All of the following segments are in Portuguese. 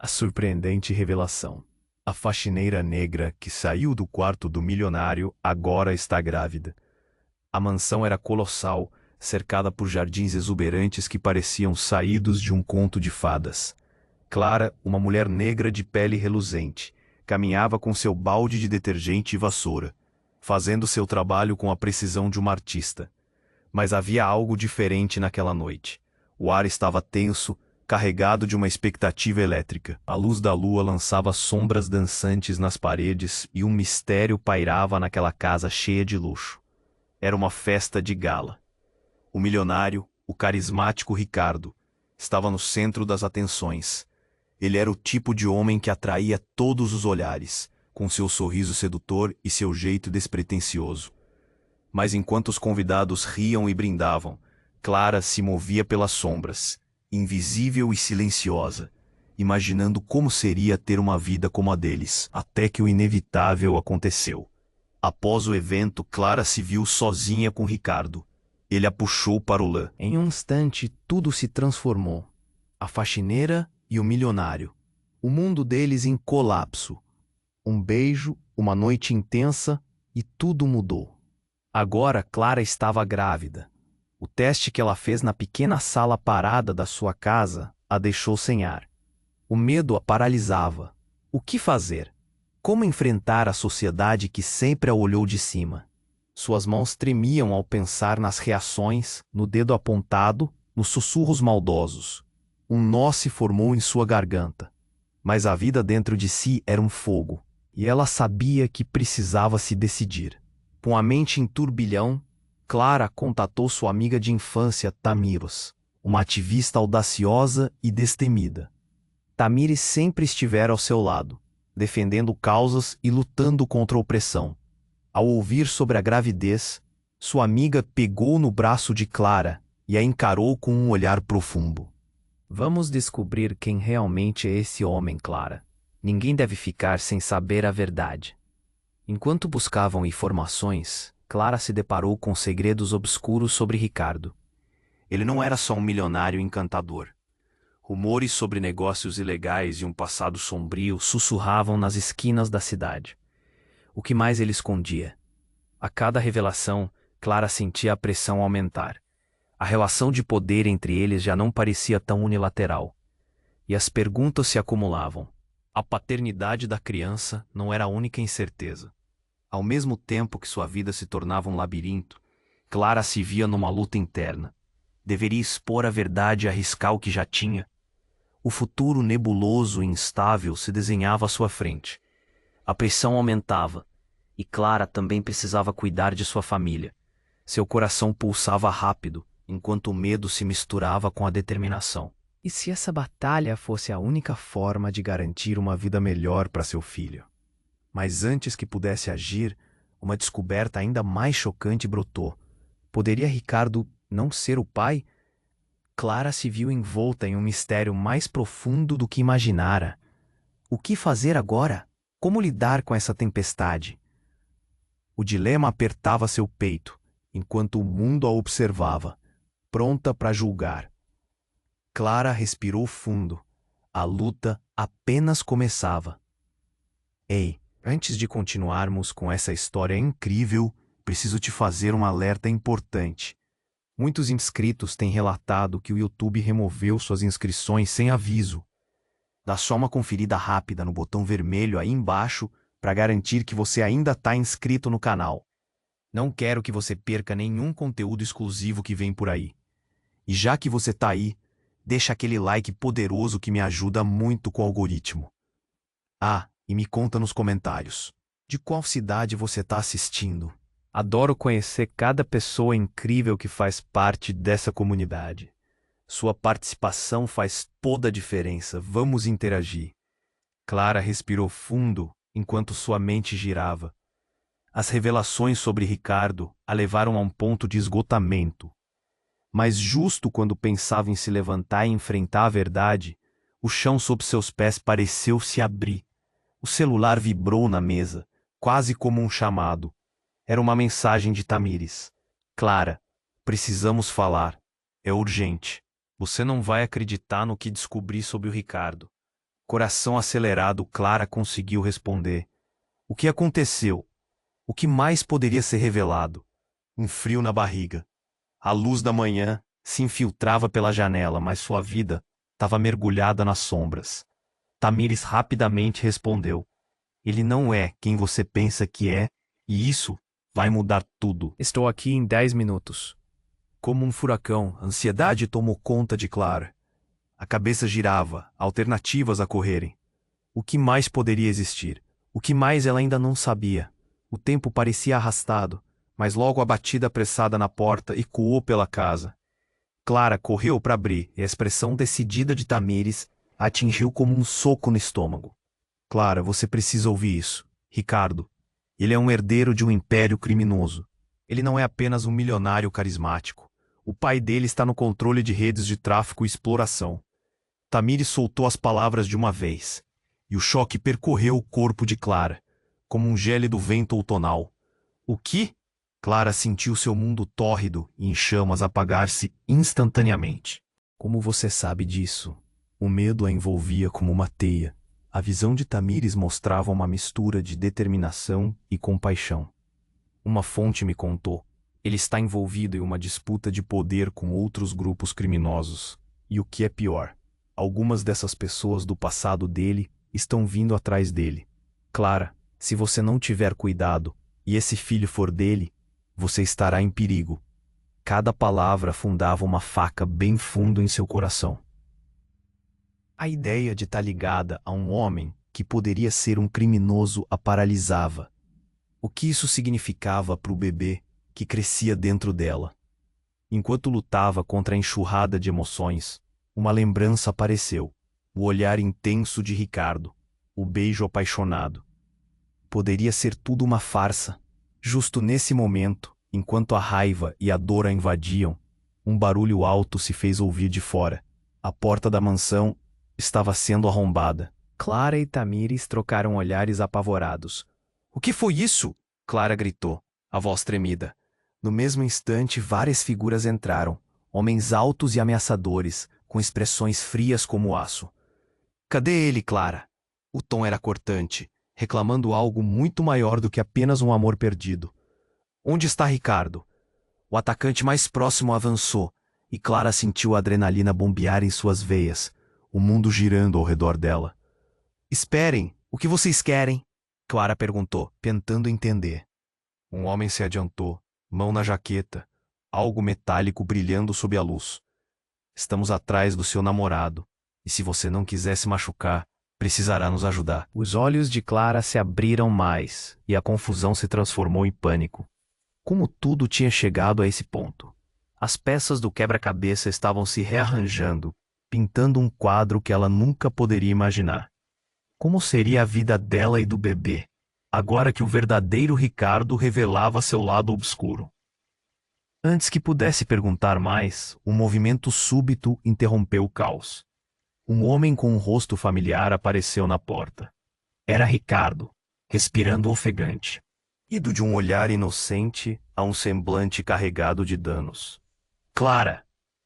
A surpreendente revelação. A faxineira negra que saiu do quarto do milionário agora está grávida. A mansão era colossal, cercada por jardins exuberantes que pareciam saídos de um conto de fadas. Clara, uma mulher negra de pele reluzente, caminhava com seu balde de detergente e vassoura, fazendo seu trabalho com a precisão de uma artista. Mas havia algo diferente naquela noite. O ar estava tenso, carregado de uma expectativa elétrica. A luz da lua lançava sombras dançantes nas paredes e um mistério pairava naquela casa cheia de luxo. Era uma festa de gala. O milionário, o carismático Ricardo, estava no centro das atenções. Ele era o tipo de homem que atraía todos os olhares, com seu sorriso sedutor e seu jeito despretensioso. Mas enquanto os convidados riam e brindavam, Clara se movia pelas sombras, invisível e silenciosa, imaginando como seria ter uma vida como a deles, até que o inevitável aconteceu. Após o evento, Clara se viu sozinha com Ricardo. Ele a puxou para o lã. Em um instante, tudo se transformou. A faxineira e o milionário. O mundo deles em colapso. Um beijo, uma noite intensa e tudo mudou. Agora Clara estava grávida. O teste que ela fez na pequena sala parada da sua casa a deixou sem ar. O medo a paralisava. O que fazer? Como enfrentar a sociedade que sempre a olhou de cima? Suas mãos tremiam ao pensar nas reações, no dedo apontado, nos sussurros maldosos. Um nó se formou em sua garganta. Mas a vida dentro de si era um fogo, e ela sabia que precisava se decidir. Com a mente em turbilhão, Clara contatou sua amiga de infância, Tamires, uma ativista audaciosa e destemida. Tamires sempre estivera ao seu lado, defendendo causas e lutando contra a opressão. Ao ouvir sobre a gravidez, sua amiga pegou no braço de Clara e a encarou com um olhar profundo. Vamos descobrir quem realmente é esse homem, Clara. Ninguém deve ficar sem saber a verdade. Enquanto buscavam informações, Clara se deparou com segredos obscuros sobre Ricardo. Ele não era só um milionário encantador. Rumores sobre negócios ilegais e um passado sombrio sussurravam nas esquinas da cidade. O que mais ele escondia? A cada revelação, Clara sentia a pressão aumentar. A relação de poder entre eles já não parecia tão unilateral. E as perguntas se acumulavam. A paternidade da criança não era a única incerteza. Ao mesmo tempo que sua vida se tornava um labirinto, Clara se via numa luta interna. Deveria expor a verdade e arriscar o que já tinha. O futuro nebuloso e instável se desenhava à sua frente. A pressão aumentava, e Clara também precisava cuidar de sua família. Seu coração pulsava rápido, enquanto o medo se misturava com a determinação. E se essa batalha fosse a única forma de garantir uma vida melhor para seu filho? Mas antes que pudesse agir, uma descoberta ainda mais chocante brotou. Poderia Ricardo não ser o pai? Clara se viu envolta em um mistério mais profundo do que imaginara. O que fazer agora? Como lidar com essa tempestade? O dilema apertava seu peito, enquanto o mundo a observava, pronta para julgar. Clara respirou fundo. A luta apenas começava. Ei, antes de continuarmos com essa história incrível, preciso te fazer um alerta importante. Muitos inscritos têm relatado que o YouTube removeu suas inscrições sem aviso. Dá só uma conferida rápida no botão vermelho aí embaixo para garantir que você ainda está inscrito no canal. Não quero que você perca nenhum conteúdo exclusivo que vem por aí. E já que você está aí, deixa aquele like poderoso que me ajuda muito com o algoritmo. Ah, e me conta nos comentários. De qual cidade você está assistindo? Adoro conhecer cada pessoa incrível que faz parte dessa comunidade. Sua participação faz toda a diferença. Vamos interagir. Clara respirou fundo enquanto sua mente girava. As revelações sobre Ricardo a levaram a um ponto de esgotamento. Mas justo quando pensava em se levantar e enfrentar a verdade, o chão sob seus pés pareceu se abrir. O celular vibrou na mesa, quase como um chamado. Era uma mensagem de Tamires. Clara, precisamos falar. É urgente. Você não vai acreditar no que descobri sobre o Ricardo. Coração acelerado, Clara conseguiu responder. O que aconteceu? O que mais poderia ser revelado? Um frio na barriga. A luz da manhã se infiltrava pela janela, mas sua vida estava mergulhada nas sombras. Tamires rapidamente respondeu. Ele não é quem você pensa que é, e isso vai mudar tudo. Estou aqui em 10 minutos. Como um furacão, a ansiedade tomou conta de Clara. A cabeça girava, alternativas a correrem. O que mais poderia existir? O que mais ela ainda não sabia? O tempo parecia arrastado, mas logo a batida apressada na porta ecoou pela casa. Clara correu para abrir e a expressão decidida de Tamires a atingiu como um soco no estômago. Clara, você precisa ouvir isso. Ricardo. Ele é um herdeiro de um império criminoso. Ele não é apenas um milionário carismático. O pai dele está no controle de redes de tráfico e exploração. Tamires soltou as palavras de uma vez, e o choque percorreu o corpo de Clara, como um gélido vento outonal. O que? Clara sentiu seu mundo tórrido e em chamas apagar-se instantaneamente. Como você sabe disso? O medo a envolvia como uma teia. A visão de Tamires mostrava uma mistura de determinação e compaixão. Uma fonte me contou. Ele está envolvido em uma disputa de poder com outros grupos criminosos. E o que é pior, algumas dessas pessoas do passado dele estão vindo atrás dele. Clara, se você não tiver cuidado, e esse filho for dele, você estará em perigo. Cada palavra afundava uma faca bem fundo em seu coração. A ideia de estar ligada a um homem que poderia ser um criminoso a paralisava. O que isso significava para o bebê que crescia dentro dela? Enquanto lutava contra a enxurrada de emoções, uma lembrança apareceu. O olhar intenso de Ricardo, o beijo apaixonado. Poderia ser tudo uma farsa. Justo nesse momento, enquanto a raiva e a dor a invadiam, um barulho alto se fez ouvir de fora. A porta da mansão estava sendo arrombada. Clara e Tamires trocaram olhares apavorados. O que foi isso? Clara gritou, a voz tremida. No mesmo instante, várias figuras entraram, homens altos e ameaçadores, com expressões frias como aço. Cadê ele, Clara? O tom era cortante, reclamando algo muito maior do que apenas um amor perdido. Onde está Ricardo? O atacante mais próximo avançou, e Clara sentiu a adrenalina bombear em suas veias, o mundo girando ao redor dela. Esperem, o que vocês querem? Clara perguntou, tentando entender. Um homem se adiantou, mão na jaqueta, algo metálico brilhando sob a luz. Estamos atrás do seu namorado, e se você não quiser se machucar, precisará nos ajudar. Os olhos de Clara se abriram mais, e a confusão se transformou em pânico. Como tudo tinha chegado a esse ponto? As peças do quebra-cabeça estavam se rearranjando, pintando um quadro que ela nunca poderia imaginar. Como seria a vida dela e do bebê, agora que o verdadeiro Ricardo revelava seu lado obscuro? Antes que pudesse perguntar mais, um movimento súbito interrompeu o caos. Um homem com um rosto familiar apareceu na porta. Era Ricardo, respirando ofegante, ido de um olhar inocente a um semblante carregado de danos. Clara,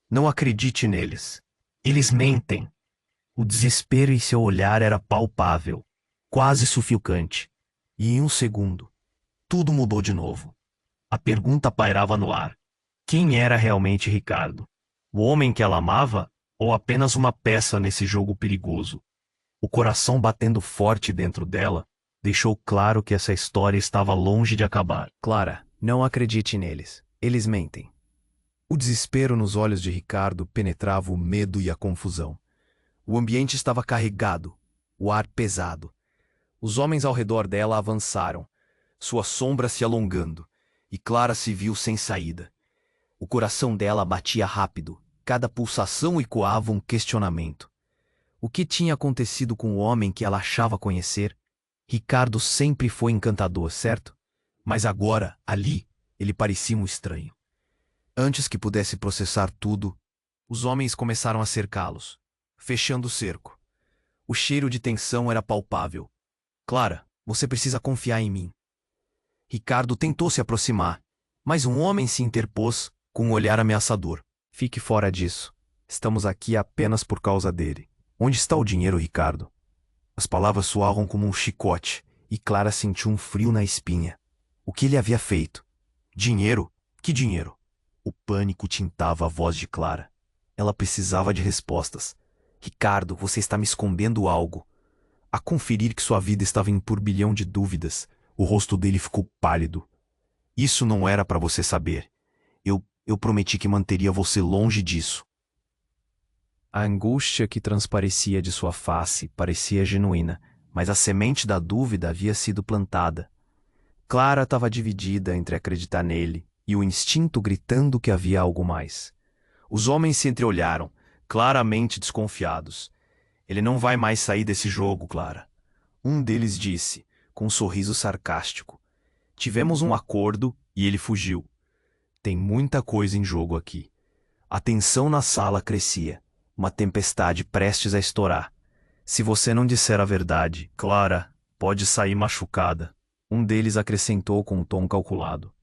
não acredite neles. Eles mentem. O desespero em seu olhar era palpável, quase sufocante. E em um segundo, tudo mudou de novo. A pergunta pairava no ar. Quem era realmente Ricardo? O homem que ela amava ou apenas uma peça nesse jogo perigoso? O coração batendo forte dentro dela deixou claro que essa história estava longe de acabar. Clara, não acredite neles. Eles mentem. O desespero nos olhos de Ricardo penetrava o medo e a confusão. O ambiente estava carregado, o ar pesado. Os homens ao redor dela avançaram, sua sombra se alongando, e Clara se viu sem saída. O coração dela batia rápido, cada pulsação ecoava um questionamento. O que tinha acontecido com o homem que ela achava conhecer? Ricardo sempre foi encantador, certo? Mas agora, ali, ele parecia um estranho. Antes que pudesse processar tudo, os homens começaram a cercá-los, fechando o cerco. O cheiro de tensão era palpável. Clara, você precisa confiar em mim. Ricardo tentou se aproximar, mas um homem se interpôs com um olhar ameaçador. Fique fora disso. Estamos aqui apenas por causa dele. Onde está o dinheiro, Ricardo? As palavras soavam como um chicote, e Clara sentiu um frio na espinha. O que ele havia feito? Dinheiro? Que dinheiro? O pânico tintava a voz de Clara. Ela precisava de respostas. Ricardo, você está me escondendo algo. A conferir que sua vida estava em um turbilhão de dúvidas, o rosto dele ficou pálido. Isso não era para você saber. Eu prometi que manteria você longe disso. A angústia que transparecia de sua face parecia genuína, mas a semente da dúvida havia sido plantada. Clara estava dividida entre acreditar nele e o instinto gritando que havia algo mais. Os homens se entreolharam, claramente desconfiados. Ele não vai mais sair desse jogo, Clara. Um deles disse, com um sorriso sarcástico. Tivemos um acordo e ele fugiu. Tem muita coisa em jogo aqui. A tensão na sala crescia. Uma tempestade prestes a estourar. Se você não disser a verdade, Clara, pode sair machucada. Um deles acrescentou com um tom calculado.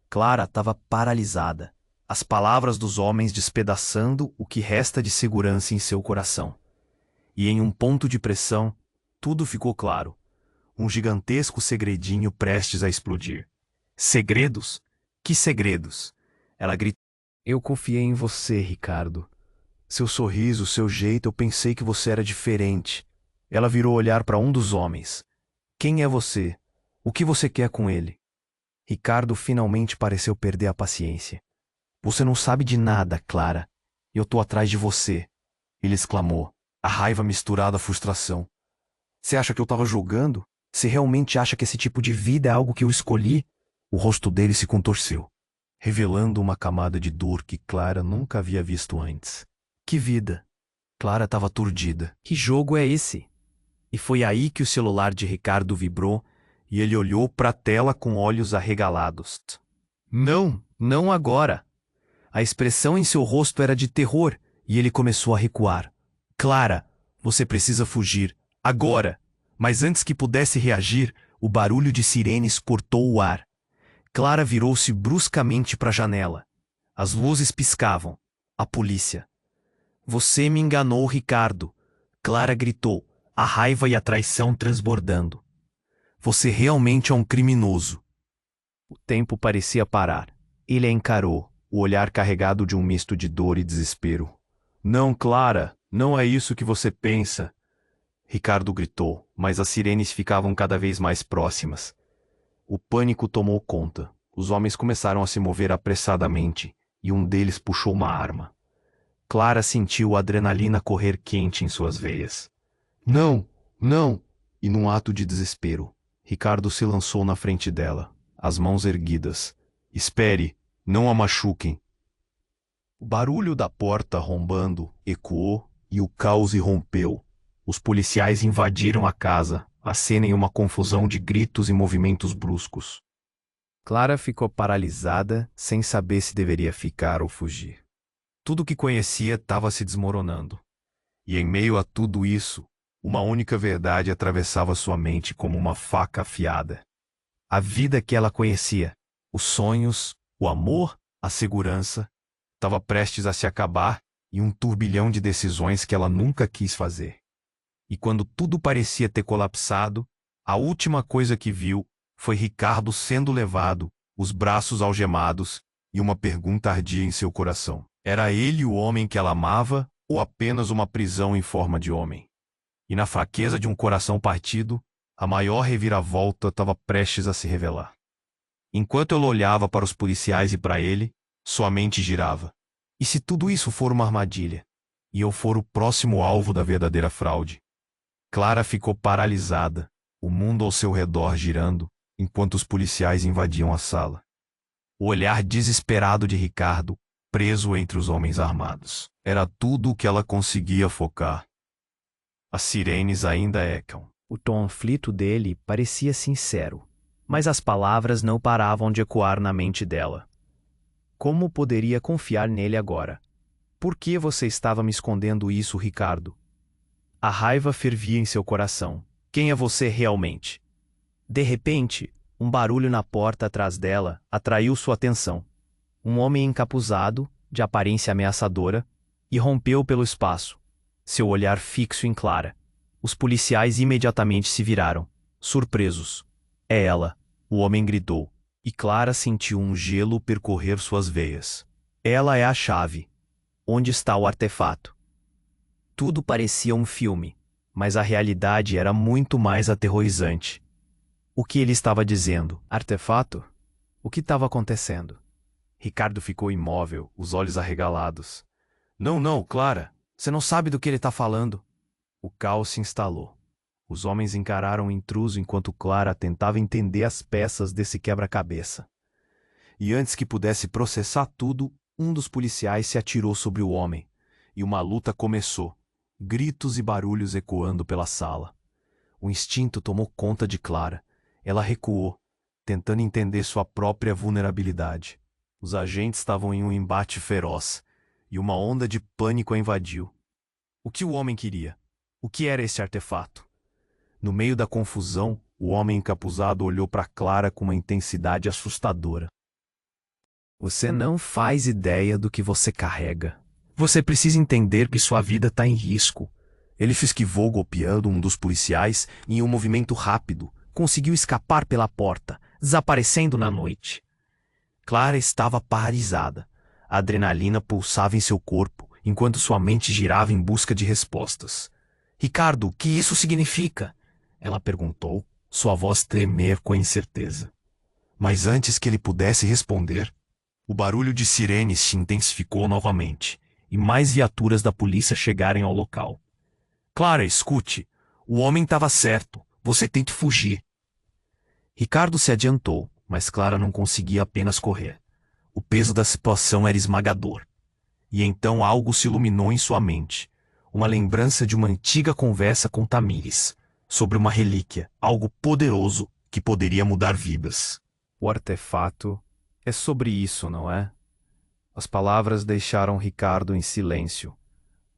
Clara estava paralisada. As palavras dos homens despedaçando o que resta de segurança em seu coração. E em um ponto de pressão, tudo ficou claro. Um gigantesco segredinho prestes a explodir. Segredos? Que segredos? Ela gritou. Eu confiei em você, Ricardo. Seu sorriso, seu jeito, eu pensei que você era diferente. Ela virou olhar para um dos homens. Quem é você? O que você quer com ele? Ricardo finalmente pareceu perder a paciência. Você não sabe de nada, Clara. Eu tô atrás de você. Ele exclamou, a raiva misturada à frustração. Você acha que eu estava jogando? Você realmente acha que esse tipo de vida é algo que eu escolhi? O rosto dele se contorceu, revelando uma camada de dor que Clara nunca havia visto antes. Que vida! Clara estava aturdida. Que jogo é esse? E foi aí que o celular de Ricardo vibrou e ele olhou para a tela com olhos arregalados. Não, não agora! A expressão em seu rosto era de terror e ele começou a recuar. Clara, você precisa fugir, agora! Mas antes que pudesse reagir, o barulho de sirenes cortou o ar. Clara virou-se bruscamente para a janela. As luzes piscavam. A polícia. Você me enganou, Ricardo. Clara gritou, a raiva e a traição transbordando. Você realmente é um criminoso. O tempo parecia parar. Ele a encarou, o olhar carregado de um misto de dor e desespero. Não, Clara, não é isso que você pensa. Ricardo gritou, mas as sirenes ficavam cada vez mais próximas. O pânico tomou conta. Os homens começaram a se mover apressadamente, e um deles puxou uma arma. Clara sentiu a adrenalina correr quente em suas veias. Não, não! E num ato de desespero, Ricardo se lançou na frente dela, as mãos erguidas. Espere, não a machuquem. O barulho da porta rombando ecoou e o caos irrompeu. Os policiais invadiram a casa, a cena em uma confusão de gritos e movimentos bruscos. Clara ficou paralisada, sem saber se deveria ficar ou fugir. Tudo o que conhecia estava se desmoronando. E em meio a tudo isso, uma única verdade atravessava sua mente como uma faca afiada. A vida que ela conhecia, os sonhos, o amor, a segurança, estava prestes a se acabar em um turbilhão de decisões que ela nunca quis fazer. E quando tudo parecia ter colapsado, a última coisa que viu foi Ricardo sendo levado, os braços algemados, e uma pergunta ardia em seu coração. Era ele o homem que ela amava, ou apenas uma prisão em forma de homem? E na fraqueza de um coração partido, a maior reviravolta estava prestes a se revelar. Enquanto ela olhava para os policiais e para ele, sua mente girava. E se tudo isso for uma armadilha? E eu for o próximo alvo da verdadeira fraude? Clara ficou paralisada, o mundo ao seu redor girando, enquanto os policiais invadiam a sala. O olhar desesperado de Ricardo, preso entre os homens armados, era tudo o que ela conseguia focar. As sirenes ainda ecam. O tom aflito dele parecia sincero, mas as palavras não paravam de ecoar na mente dela. Como poderia confiar nele agora? Por que você estava me escondendo isso, Ricardo? A raiva fervia em seu coração. Quem é você realmente? De repente, um barulho na porta atrás dela atraiu sua atenção. Um homem encapuzado, de aparência ameaçadora, irrompeu pelo espaço, seu olhar fixo em Clara. Os policiais imediatamente se viraram, surpresos. É ela, o homem gritou, e Clara sentiu um gelo percorrer suas veias. Ela é a chave. Onde está o artefato? Tudo parecia um filme, mas a realidade era muito mais aterrorizante. O que ele estava dizendo? Artefato? O que estava acontecendo? Ricardo ficou imóvel, os olhos arregalados. Não, não, Clara. Você não sabe do que ele está falando. O caos se instalou. Os homens encararam o intruso enquanto Clara tentava entender as peças desse quebra-cabeça. E antes que pudesse processar tudo, um dos policiais se atirou sobre o homem. E uma luta começou, gritos e barulhos ecoando pela sala. O instinto tomou conta de Clara. Ela recuou, tentando entender sua própria vulnerabilidade. Os agentes estavam em um embate feroz, e uma onda de pânico a invadiu. O que o homem queria? O que era esse artefato? No meio da confusão, o homem encapuzado olhou para Clara com uma intensidade assustadora. Você não faz ideia do que você carrega. Você precisa entender que sua vida está em risco. Ele se esquivou golpeando um dos policiais e, em um movimento rápido, conseguiu escapar pela porta, desaparecendo na noite. Clara estava paralisada. A adrenalina pulsava em seu corpo, enquanto sua mente girava em busca de respostas. Ricardo, o que isso significa? Ela perguntou, sua voz tremer com incerteza. Mas antes que ele pudesse responder, o barulho de sirenes se intensificou novamente, e mais viaturas da polícia chegaram ao local. Clara, escute. O homem estava certo. Você tem que fugir. Ricardo se adiantou, mas Clara não conseguia apenas correr. O peso da situação era esmagador. E então algo se iluminou em sua mente. Uma lembrança de uma antiga conversa com Tamires, sobre uma relíquia, algo poderoso que poderia mudar vidas. O artefato é sobre isso, não é? As palavras deixaram Ricardo em silêncio.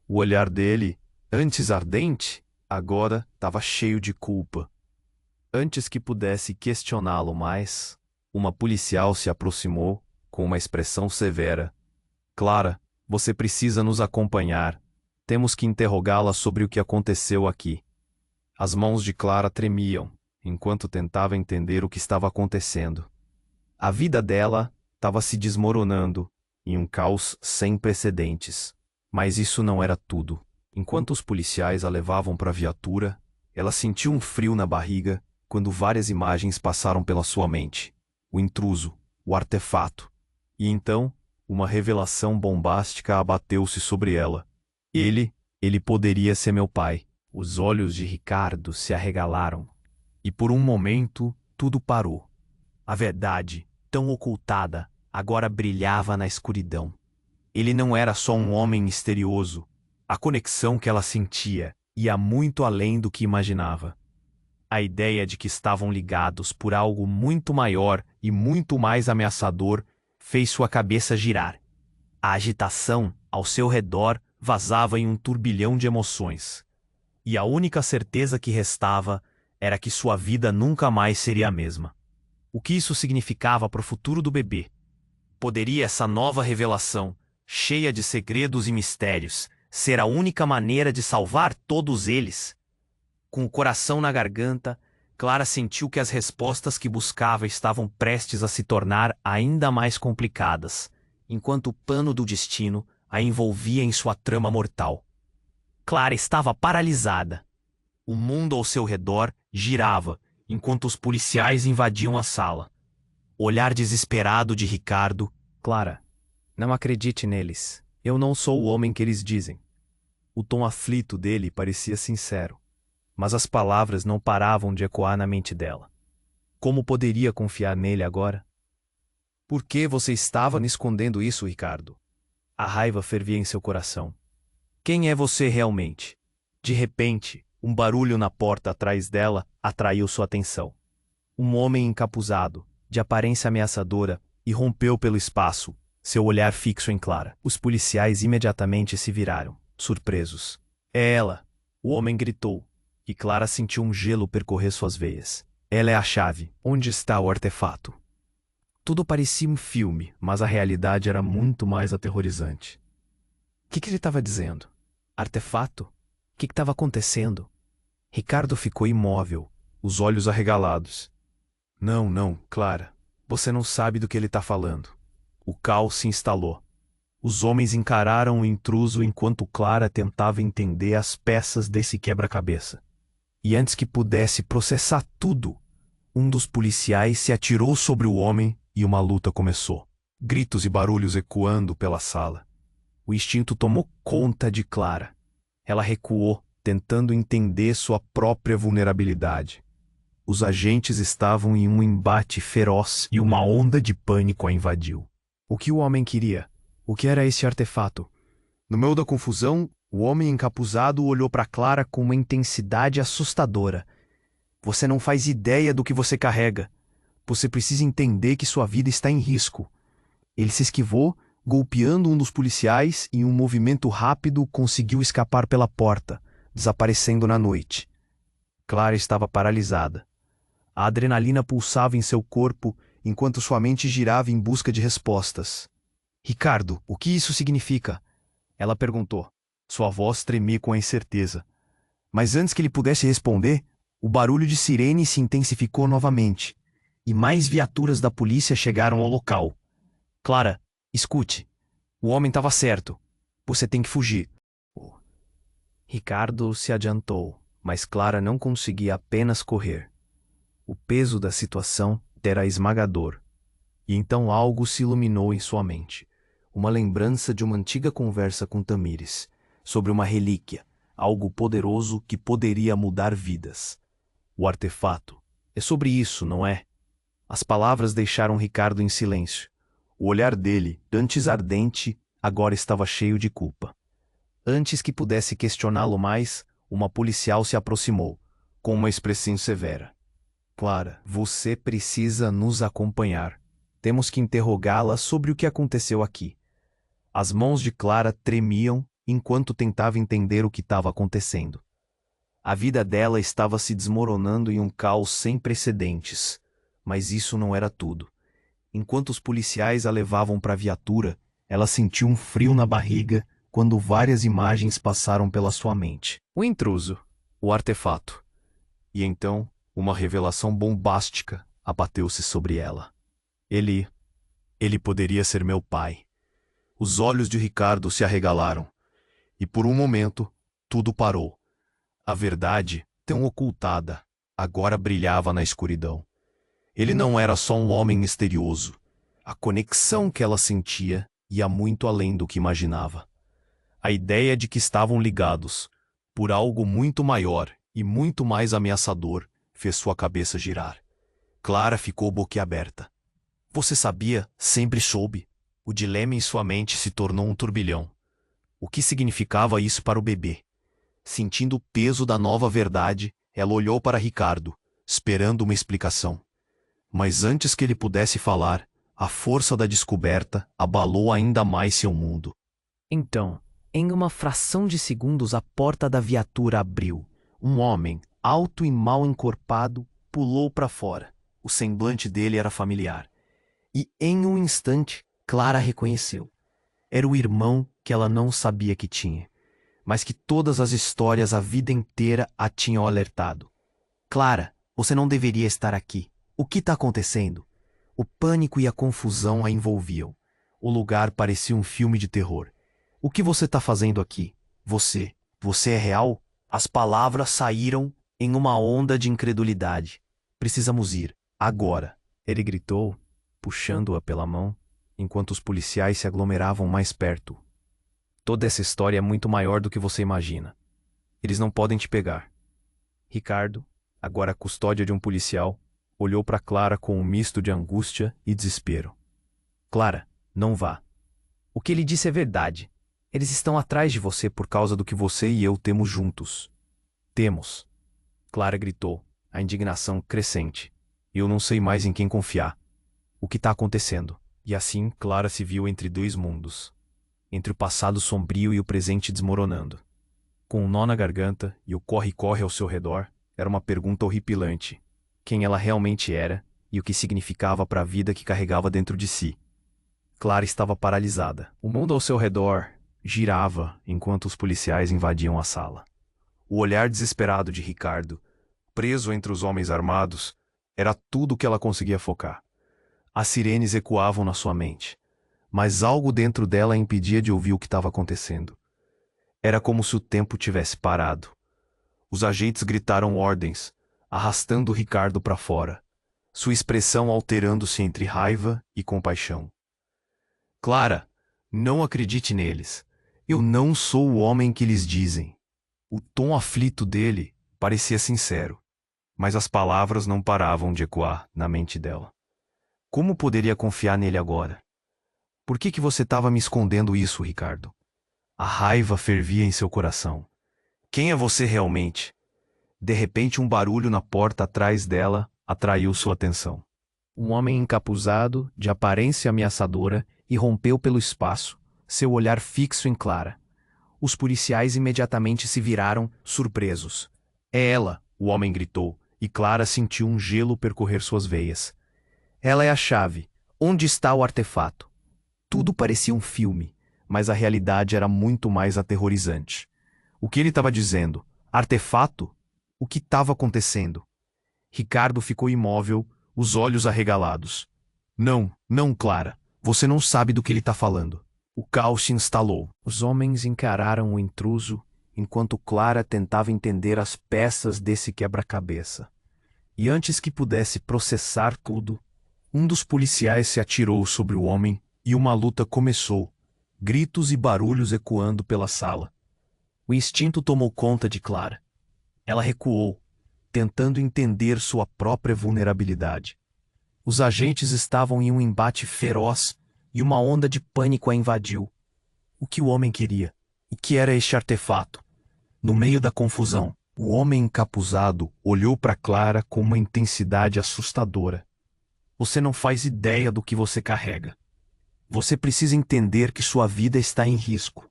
O olhar dele, antes ardente, agora estava cheio de culpa. Antes que pudesse questioná-lo mais, uma policial se aproximou com uma expressão severa. Clara, você precisa nos acompanhar. Temos que interrogá-la sobre o que aconteceu aqui. As mãos de Clara tremiam, enquanto tentava entender o que estava acontecendo. A vida dela estava se desmoronando, em um caos sem precedentes. Mas isso não era tudo. Enquanto os policiais a levavam para a viatura, ela sentiu um frio na barriga quando várias imagens passaram pela sua mente. O intruso, o artefato. E então, uma revelação bombástica abateu-se sobre ela. Ele poderia ser meu pai. Os olhos de Ricardo se arregalaram. E por um momento, tudo parou. A verdade, tão ocultada, agora brilhava na escuridão. Ele não era só um homem misterioso. A conexão que ela sentia ia muito além do que imaginava. A ideia de que estavam ligados por algo muito maior e muito mais ameaçador fez sua cabeça girar. A agitação ao seu redor vazava em um turbilhão de emoções. E a única certeza que restava era que sua vida nunca mais seria a mesma. O que isso significava para o futuro do bebê? Poderia essa nova revelação, cheia de segredos e mistérios, ser a única maneira de salvar todos eles? Com o coração na garganta, Clara sentiu que as respostas que buscava estavam prestes a se tornar ainda mais complicadas, enquanto o pano do destino a envolvia em sua trama mortal. Clara estava paralisada. O mundo ao seu redor girava, enquanto os policiais invadiam a sala. O olhar desesperado de Ricardo. Clara, não acredite neles. Eu não sou o homem que eles dizem. O tom aflito dele parecia sincero, mas as palavras não paravam de ecoar na mente dela. Como poderia confiar nele agora? Por que você estava me escondendo isso, Ricardo? A raiva fervia em seu coração. Quem é você realmente? De repente, um barulho na porta atrás dela atraiu sua atenção. Um homem encapuzado, de aparência ameaçadora, irrompeu pelo espaço, seu olhar fixo em Clara. Os policiais imediatamente se viraram, surpresos. É ela! O homem gritou, e Clara sentiu um gelo percorrer suas veias. Ela é a chave. Onde está o artefato? Tudo parecia um filme, mas a realidade era muito mais aterrorizante. O que ele estava dizendo? Artefato? O que estava acontecendo? Ricardo ficou imóvel, os olhos arregalados. Não, não, Clara. Você não sabe do que ele está falando. O caos se instalou. Os homens encararam o intruso enquanto Clara tentava entender as peças desse quebra-cabeça. E antes que pudesse processar tudo, um dos policiais se atirou sobre o homem e uma luta começou. Gritos e barulhos ecoando pela sala. O instinto tomou conta de Clara. Ela recuou, tentando entender sua própria vulnerabilidade. Os agentes estavam em um embate feroz e uma onda de pânico a invadiu. O que o homem queria? O que era esse artefato? No meio da confusão, o homem encapuzado olhou para Clara com uma intensidade assustadora. Você não faz ideia do que você carrega. Você precisa entender que sua vida está em risco. Ele se esquivou, golpeando um dos policiais e em um movimento rápido conseguiu escapar pela porta, desaparecendo na noite. Clara estava paralisada. A adrenalina pulsava em seu corpo enquanto sua mente girava em busca de respostas. Ricardo, o que isso significa? Ela perguntou. Sua voz tremia com a incerteza. Mas antes que ele pudesse responder, o barulho de sirene se intensificou novamente, e mais viaturas da polícia chegaram ao local. Clara, escute. O homem estava certo. Você tem que fugir. Ricardo se adiantou, mas Clara não conseguia apenas correr. O peso da situação era esmagador. E então algo se iluminou em sua mente. Uma lembrança de uma antiga conversa com Tamires, sobre uma relíquia, algo poderoso que poderia mudar vidas. O artefato. É sobre isso, não é? As palavras deixaram Ricardo em silêncio. O olhar dele, antes ardente, agora estava cheio de culpa. Antes que pudesse questioná-lo mais, uma policial se aproximou, com uma expressão severa. Clara, você precisa nos acompanhar. Temos que interrogá-la sobre o que aconteceu aqui. As mãos de Clara tremiam enquanto tentava entender o que estava acontecendo. A vida dela estava se desmoronando em um caos sem precedentes. Mas isso não era tudo. Enquanto os policiais a levavam para a viatura, ela sentiu um frio na barriga quando várias imagens passaram pela sua mente. O intruso, o artefato. E então, uma revelação bombástica abateu-se sobre ela. Ele poderia ser meu pai. Os olhos de Ricardo se arregalaram. E por um momento, tudo parou. A verdade, tão ocultada, agora brilhava na escuridão. Ele não era só um homem misterioso. A conexão que ela sentia ia muito além do que imaginava. A ideia de que estavam ligados, por algo muito maior e muito mais ameaçador, fez sua cabeça girar. Clara ficou boquiaberta. Você sabia, sempre soube. O dilema em sua mente se tornou um turbilhão. O que significava isso para o bebê? Sentindo o peso da nova verdade, ela olhou para Ricardo, esperando uma explicação. Mas antes que ele pudesse falar, a força da descoberta abalou ainda mais seu mundo. Então, em uma fração de segundos, a porta da viatura abriu. Um homem, alto e mal encorpado, pulou para fora. O semblante dele era familiar. E, em um instante, Clara reconheceu. Era o irmão que ela não sabia que tinha, mas que todas as histórias a vida inteira a tinham alertado. Clara, você não deveria estar aqui. O que está acontecendo? O pânico e a confusão a envolviam. O lugar parecia um filme de terror. O que você está fazendo aqui? Você é real? As palavras saíram em uma onda de incredulidade. Precisamos ir, agora. Ele gritou, puxando-a pela mão, enquanto os policiais se aglomeravam mais perto. Toda essa história é muito maior do que você imagina. Eles não podem te pegar. Ricardo, agora a custódia de um policial, olhou para Clara com um misto de angústia e desespero. Clara, não vá. O que ele disse é verdade. Eles estão atrás de você por causa do que você e eu temos juntos. Temos. Clara gritou, a indignação crescente. Eu não sei mais em quem confiar. O que está acontecendo? E assim, Clara se viu entre dois mundos. Entre o passado sombrio e o presente desmoronando. Com um nó na garganta e o corre-corre ao seu redor, era uma pergunta horripilante. Quem ela realmente era e o que significava para a vida que carregava dentro de si. Clara estava paralisada. O mundo ao seu redor girava enquanto os policiais invadiam a sala. O olhar desesperado de Ricardo, preso entre os homens armados, era tudo o que ela conseguia focar. As sirenes ecoavam na sua mente, mas algo dentro dela a impedia de ouvir o que estava acontecendo. Era como se o tempo tivesse parado. Os agentes gritaram ordens, arrastando Ricardo para fora, sua expressão alterando-se entre raiva e compaixão. Clara, não acredite neles. Eu não sou o homem que eles dizem. O tom aflito dele parecia sincero, mas as palavras não paravam de ecoar na mente dela. Como poderia confiar nele agora? Por que você estava me escondendo isso, Ricardo? A raiva fervia em seu coração. Quem é você realmente? De repente, um barulho na porta atrás dela atraiu sua atenção. Um homem encapuzado, de aparência ameaçadora, irrompeu pelo espaço, seu olhar fixo em Clara. Os policiais imediatamente se viraram, surpresos. É ela, o homem gritou, e Clara sentiu um gelo percorrer suas veias. Ela é a chave. Onde está o artefato? Tudo parecia um filme, mas a realidade era muito mais aterrorizante. O que ele estava dizendo? Artefato? O que estava acontecendo? Ricardo ficou imóvel, os olhos arregalados. Não, não, Clara. Você não sabe do que ele está falando. O caos se instalou. Os homens encararam o intruso, enquanto Clara tentava entender as peças desse quebra-cabeça. E antes que pudesse processar tudo, um dos policiais se atirou sobre o homem e uma luta começou, gritos e barulhos ecoando pela sala. O instinto tomou conta de Clara. Ela recuou, tentando entender sua própria vulnerabilidade. Os agentes estavam em um embate feroz e uma onda de pânico a invadiu. O que o homem queria? E que era este artefato? No meio da confusão, o homem encapuzado olhou para Clara com uma intensidade assustadora. Você não faz ideia do que você carrega. Você precisa entender que sua vida está em risco.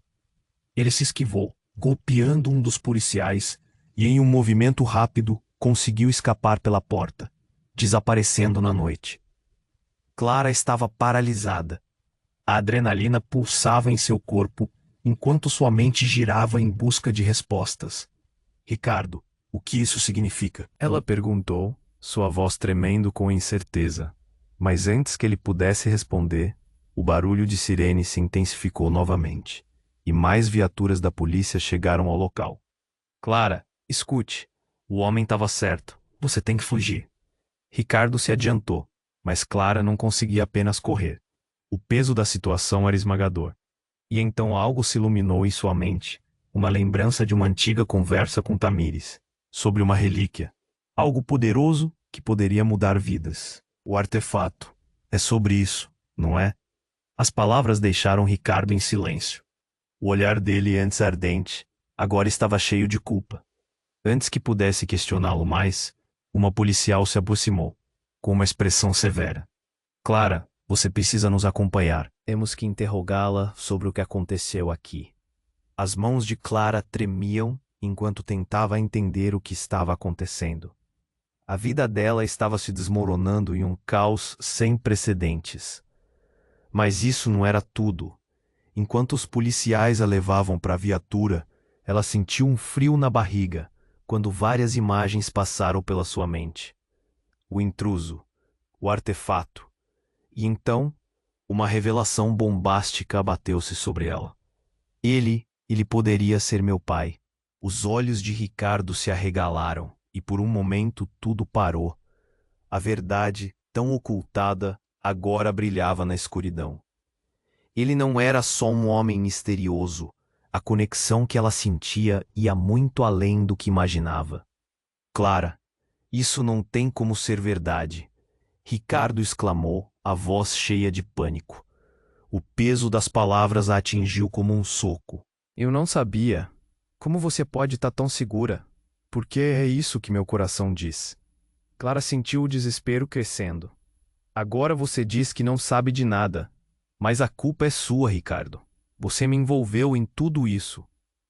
Ele se esquivou, golpeando um dos policiais, e em um movimento rápido conseguiu escapar pela porta, desaparecendo na noite. Clara estava paralisada. A adrenalina pulsava em seu corpo, enquanto sua mente girava em busca de respostas. Ricardo, o que isso significa? Ela perguntou, sua voz tremendo com incerteza. Mas antes que ele pudesse responder, o barulho de sirene se intensificou novamente, e mais viaturas da polícia chegaram ao local. Clara, escute. O homem estava certo. Você tem que fugir. Ricardo se adiantou, mas Clara não conseguia apenas correr. O peso da situação era esmagador. E então algo se iluminou em sua mente, uma lembrança de uma antiga conversa com Tamires, sobre uma relíquia. Algo poderoso que poderia mudar vidas. O artefato. É sobre isso, não é? As palavras deixaram Ricardo em silêncio. O olhar dele, antes ardente, agora estava cheio de culpa. Antes que pudesse questioná-lo mais, uma policial se aproximou, com uma expressão severa. Clara, você precisa nos acompanhar. Temos que interrogá-la sobre o que aconteceu aqui. As mãos de Clara tremiam enquanto tentava entender o que estava acontecendo. A vida dela estava se desmoronando em um caos sem precedentes. Mas isso não era tudo. Enquanto os policiais a levavam para a viatura, ela sentiu um frio na barriga, quando várias imagens passaram pela sua mente. O intruso, o artefato. E então, uma revelação bombástica abateu-se sobre ela. Ele poderia ser meu pai. Os olhos de Ricardo se arregalaram, e por um momento tudo parou. A verdade, tão ocultada, agora brilhava na escuridão. Ele não era só um homem misterioso. A conexão que ela sentia ia muito além do que imaginava. Clara, isso não tem como ser verdade. Ricardo exclamou, a voz cheia de pânico. O peso das palavras a atingiu como um soco. Eu não sabia. Como você pode estar tão segura? Porque é isso que meu coração diz. Clara sentiu o desespero crescendo. Agora você diz que não sabe de nada. Mas a culpa é sua, Ricardo. Você me envolveu em tudo isso.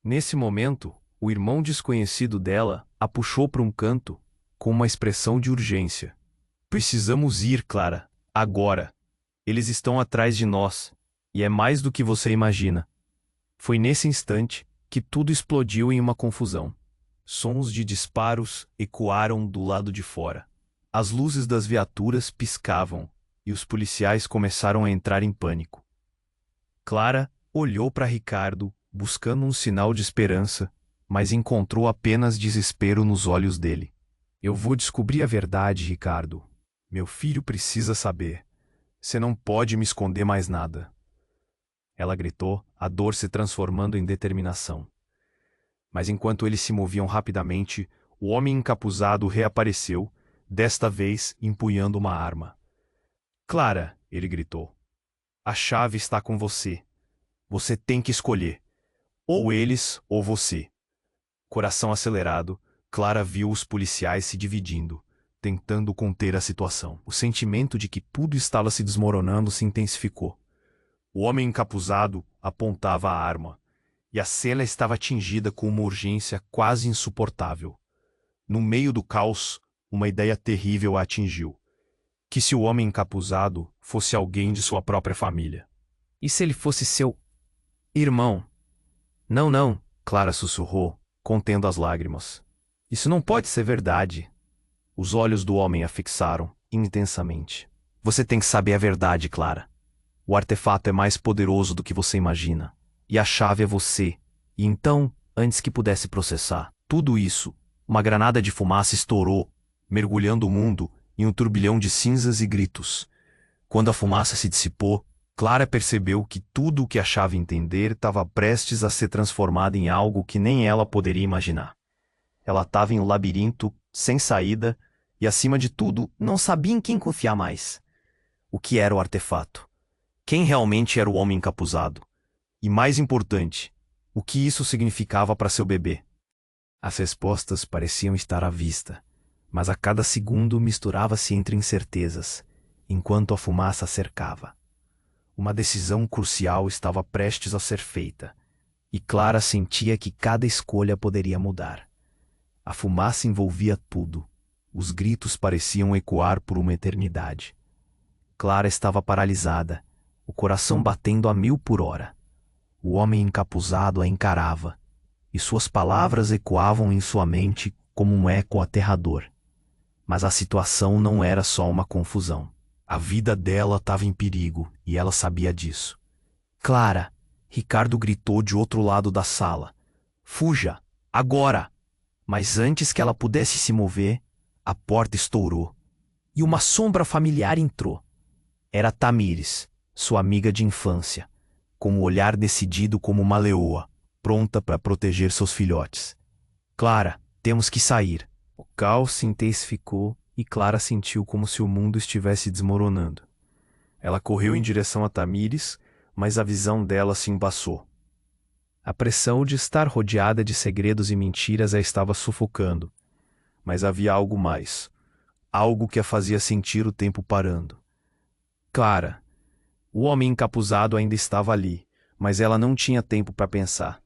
Nesse momento, o irmão desconhecido dela a puxou para um canto, com uma expressão de urgência. Precisamos ir, Clara. Agora. Eles estão atrás de nós. E é mais do que você imagina. Foi nesse instante que tudo explodiu em uma confusão. Sons de disparos ecoaram do lado de fora. As luzes das viaturas piscavam e os policiais começaram a entrar em pânico. Clara olhou para Ricardo, buscando um sinal de esperança, mas encontrou apenas desespero nos olhos dele. Eu vou descobrir a verdade, Ricardo. Meu filho precisa saber. Você não pode me esconder mais nada. Ela gritou, a dor se transformando em determinação. Mas enquanto eles se moviam rapidamente, o homem encapuzado reapareceu, desta vez empunhando uma arma. Clara, ele gritou. A chave está com você. Você tem que escolher. Ou eles, ou você. Coração acelerado, Clara viu os policiais se dividindo, tentando conter a situação. O sentimento de que tudo estava se desmoronando se intensificou. O homem encapuzado apontava a arma, e a cena estava atingida com uma urgência quase insuportável. No meio do caos, uma ideia terrível a atingiu. Que se o homem encapuzado fosse alguém de sua própria família? E se ele fosse seu irmão? Não, não, Clara sussurrou, contendo as lágrimas. Isso não pode ser verdade. Os olhos do homem a fixaram intensamente. Você tem que saber a verdade, Clara. O artefato é mais poderoso do que você imagina. E a chave é você. E então, antes que pudesse processar tudo isso, uma granada de fumaça estourou, mergulhando o mundo em um turbilhão de cinzas e gritos. Quando a fumaça se dissipou, Clara percebeu que tudo o que achava entender estava prestes a ser transformado em algo que nem ela poderia imaginar. Ela estava em um labirinto, sem saída, e acima de tudo, não sabia em quem confiar mais. O que era o artefato? Quem realmente era o homem encapuzado? E mais importante, o que isso significava para seu bebê? As respostas pareciam estar à vista, mas a cada segundo misturava-se entre incertezas, enquanto a fumaça cercava. Uma decisão crucial estava prestes a ser feita, e Clara sentia que cada escolha poderia mudar. A fumaça envolvia tudo. Os gritos pareciam ecoar por uma eternidade. Clara estava paralisada, o coração batendo a 1000 por hora. O homem encapuzado a encarava, e suas palavras ecoavam em sua mente como um eco aterrador. Mas a situação não era só uma confusão. A vida dela estava em perigo, e ela sabia disso. Clara! Ricardo gritou de outro lado da sala. Fuja! Agora! Mas antes que ela pudesse se mover, a porta estourou, e uma sombra familiar entrou. Era Tamires, sua amiga de infância, com o olhar decidido como uma leoa, pronta para proteger seus filhotes. Clara, temos que sair. O caos se intensificou e Clara sentiu como se o mundo estivesse desmoronando. Ela correu em direção a Tamires, mas a visão dela se embaçou. A pressão de estar rodeada de segredos e mentiras a estava sufocando. Mas havia algo mais. Algo que a fazia sentir o tempo parando. Clara. O homem encapuzado ainda estava ali, mas ela não tinha tempo para pensar.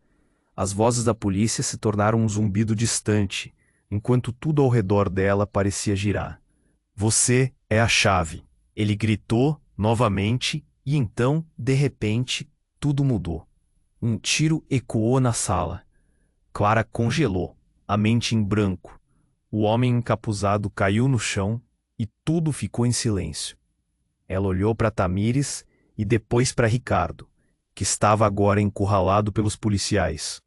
As vozes da polícia se tornaram um zumbido distante, enquanto tudo ao redor dela parecia girar. Você é a chave. Ele gritou novamente e então, de repente, tudo mudou. Um tiro ecoou na sala. Clara congelou, a mente em branco. O homem encapuzado caiu no chão e tudo ficou em silêncio. Ela olhou para Tamires e depois para Ricardo, que estava agora encurralado pelos policiais.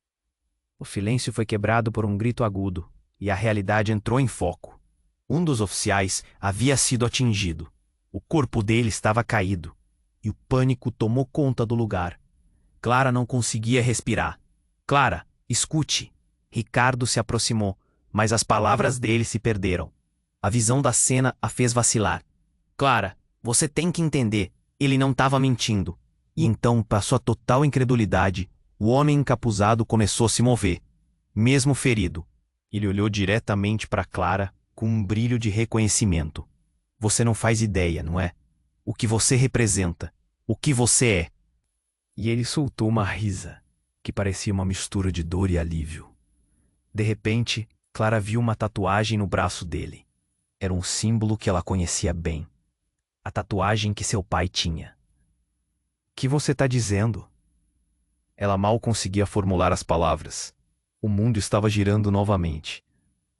O silêncio foi quebrado por um grito agudo, e a realidade entrou em foco. Um dos oficiais havia sido atingido. O corpo dele estava caído, e o pânico tomou conta do lugar. Clara não conseguia respirar. Clara, escute! Ricardo se aproximou, mas as palavras dele se perderam. A visão da cena a fez vacilar. Clara, você tem que entender, ele não estava mentindo. E então, para sua total incredulidade, o homem encapuzado começou a se mover, mesmo ferido. Ele olhou diretamente para Clara com um brilho de reconhecimento. Você não faz ideia, não é? O que você representa, o que você é. E ele soltou uma risa, que parecia uma mistura de dor e alívio. De repente, Clara viu uma tatuagem no braço dele. Era um símbolo que ela conhecia bem. A tatuagem que seu pai tinha. Que você está dizendo? Ela mal conseguia formular as palavras. O mundo estava girando novamente.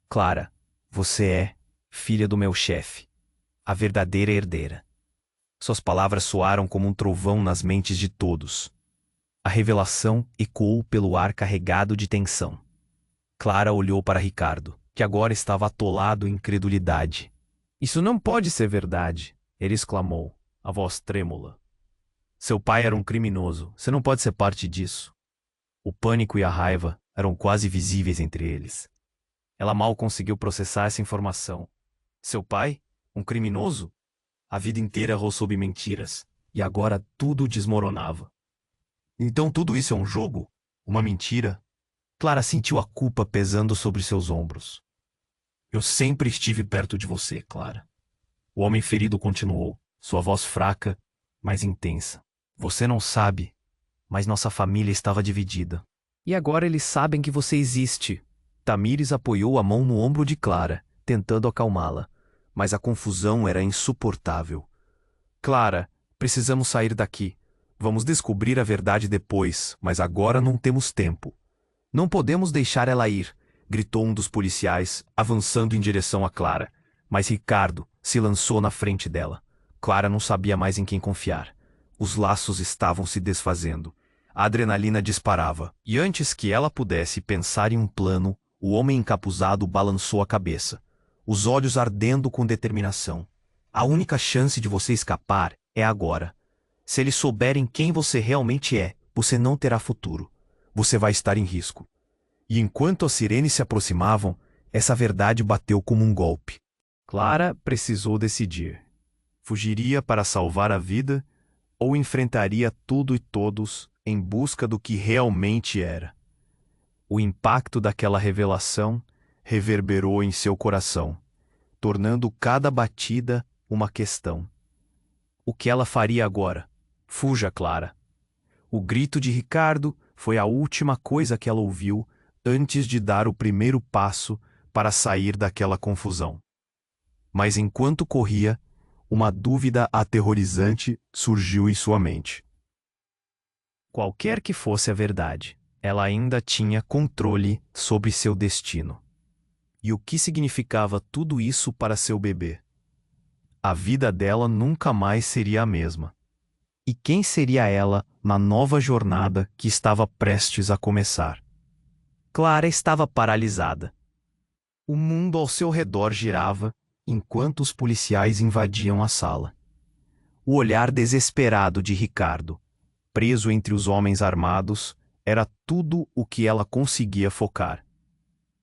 Clara, você é filha do meu chefe, a verdadeira herdeira. Suas palavras soaram como um trovão nas mentes de todos. A revelação ecoou pelo ar carregado de tensão. Clara olhou para Ricardo, que agora estava atolado em incredulidade. Isso não pode ser verdade, ele exclamou, a voz trêmula. Seu pai era um criminoso, você não pode ser parte disso. O pânico e a raiva eram quase visíveis entre eles. Ela mal conseguiu processar essa informação. Seu pai? Um criminoso? A vida inteira errou sob mentiras, e agora tudo desmoronava. Então tudo isso é um jogo? Uma mentira? Clara sentiu a culpa pesando sobre seus ombros. Eu sempre estive perto de você, Clara. O homem ferido continuou, sua voz fraca, mas intensa. Você não sabe, mas nossa família estava dividida. E agora eles sabem que você existe. Tamires apoiou a mão no ombro de Clara, tentando acalmá-la, mas a confusão era insuportável. Clara, precisamos sair daqui. Vamos descobrir a verdade depois, mas agora não temos tempo. Não podemos deixar ela ir, gritou um dos policiais, avançando em direção a Clara. Mas Ricardo se lançou na frente dela. Clara não sabia mais em quem confiar. Os laços estavam se desfazendo. A adrenalina disparava, e antes que ela pudesse pensar em um plano, o homem encapuzado balançou a cabeça, os olhos ardendo com determinação. A única chance de você escapar é agora. Se eles souberem quem você realmente é, você não terá futuro. Você vai estar em risco. E enquanto as sirenes se aproximavam, essa verdade bateu como um golpe. Clara precisou decidir. Fugiria para salvar a vida ou enfrentaria tudo e todos em busca do que realmente era? O impacto daquela revelação reverberou em seu coração, tornando cada batida uma questão. O que ela faria agora? Fuja, Clara. O grito de Ricardo foi a última coisa que ela ouviu antes de dar o primeiro passo para sair daquela confusão. Mas enquanto corria, uma dúvida aterrorizante surgiu em sua mente. Qualquer que fosse a verdade, ela ainda tinha controle sobre seu destino. E o que significava tudo isso para seu bebê? A vida dela nunca mais seria a mesma. E quem seria ela na nova jornada que estava prestes a começar? Clara estava paralisada. O mundo ao seu redor girava enquanto os policiais invadiam a sala. O olhar desesperado de Ricardo, preso entre os homens armados, era tudo o que ela conseguia focar.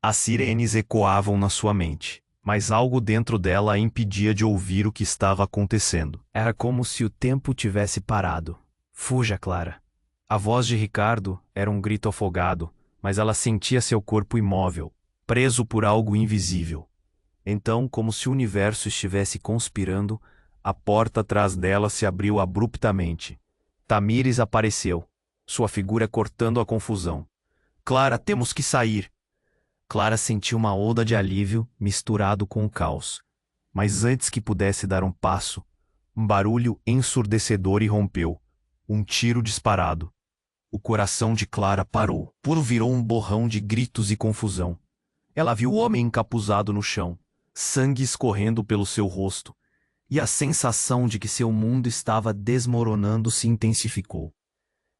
As sirenes ecoavam na sua mente, mas algo dentro dela a impedia de ouvir o que estava acontecendo. Era como se o tempo tivesse parado. Fuja, Clara. A voz de Ricardo era um grito afogado, mas ela sentia seu corpo imóvel, preso por algo invisível. Então, como se o universo estivesse conspirando, a porta atrás dela se abriu abruptamente. Tamires apareceu, sua figura cortando a confusão. Clara, temos que sair. Clara sentiu uma onda de alívio misturado com o caos. Mas antes que pudesse dar um passo, um barulho ensurdecedor irrompeu. Um tiro disparado. O coração de Clara parou. Puro virou um borrão de gritos e confusão. Ela viu o homem encapuzado no chão, sangue escorrendo pelo seu rosto, e a sensação de que seu mundo estava desmoronando se intensificou.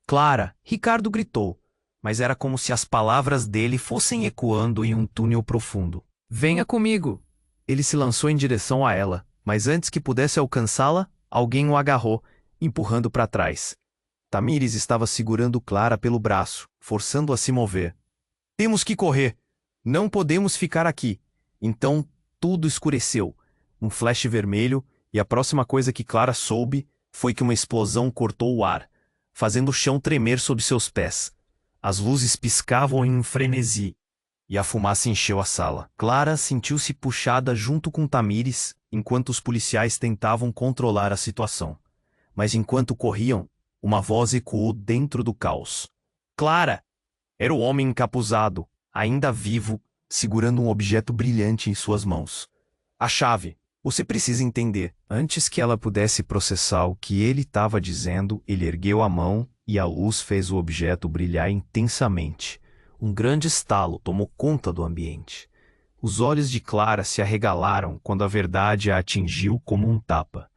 Clara! Ricardo gritou, mas era como se as palavras dele fossem ecoando em um túnel profundo. Venha comigo! Ele se lançou em direção a ela, mas antes que pudesse alcançá-la, alguém o agarrou, empurrando para trás. Tamires estava segurando Clara pelo braço, forçando-a a se mover. Temos que correr! Não podemos ficar aqui! Então tudo escureceu. Um flash vermelho, e a próxima coisa que Clara soube foi que uma explosão cortou o ar, fazendo o chão tremer sob seus pés. As luzes piscavam em um frenesi, e a fumaça encheu a sala. Clara sentiu-se puxada junto com Tamires, enquanto os policiais tentavam controlar a situação. Mas enquanto corriam, uma voz ecoou dentro do caos. Clara! Era o homem encapuzado, ainda vivo, segurando um objeto brilhante em suas mãos. A chave! Você precisa entender. Antes que ela pudesse processar o que ele estava dizendo, ele ergueu a mão e a luz fez o objeto brilhar intensamente. Um grande estalo tomou conta do ambiente. Os olhos de Clara se arregalaram quando a verdade a atingiu como um tapa.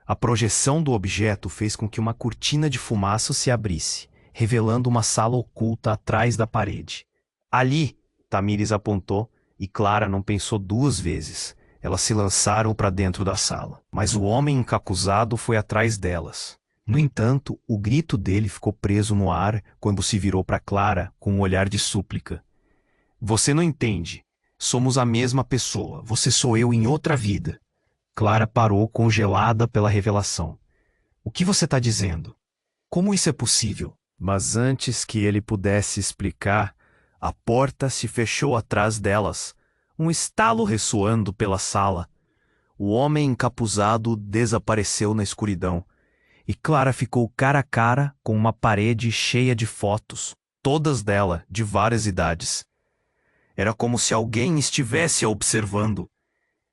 A projeção do objeto fez com que uma cortina de fumaça se abrisse, revelando uma sala oculta atrás da parede. Ali, Tamires apontou, e Clara não pensou duas vezes. Elas se lançaram para dentro da sala, mas o homem encapuzado foi atrás delas. No entanto, o grito dele ficou preso no ar quando se virou para Clara com um olhar de súplica. Você não entende. Somos a mesma pessoa. Você sou eu em outra vida. Clara parou congelada pela revelação. O que você está dizendo? Como isso é possível? Mas antes que ele pudesse explicar, a porta se fechou atrás delas, um estalo ressoando pela sala. O homem encapuzado desapareceu na escuridão, e Clara ficou cara a cara com uma parede cheia de fotos, todas dela de várias idades. Era como se alguém estivesse a observando.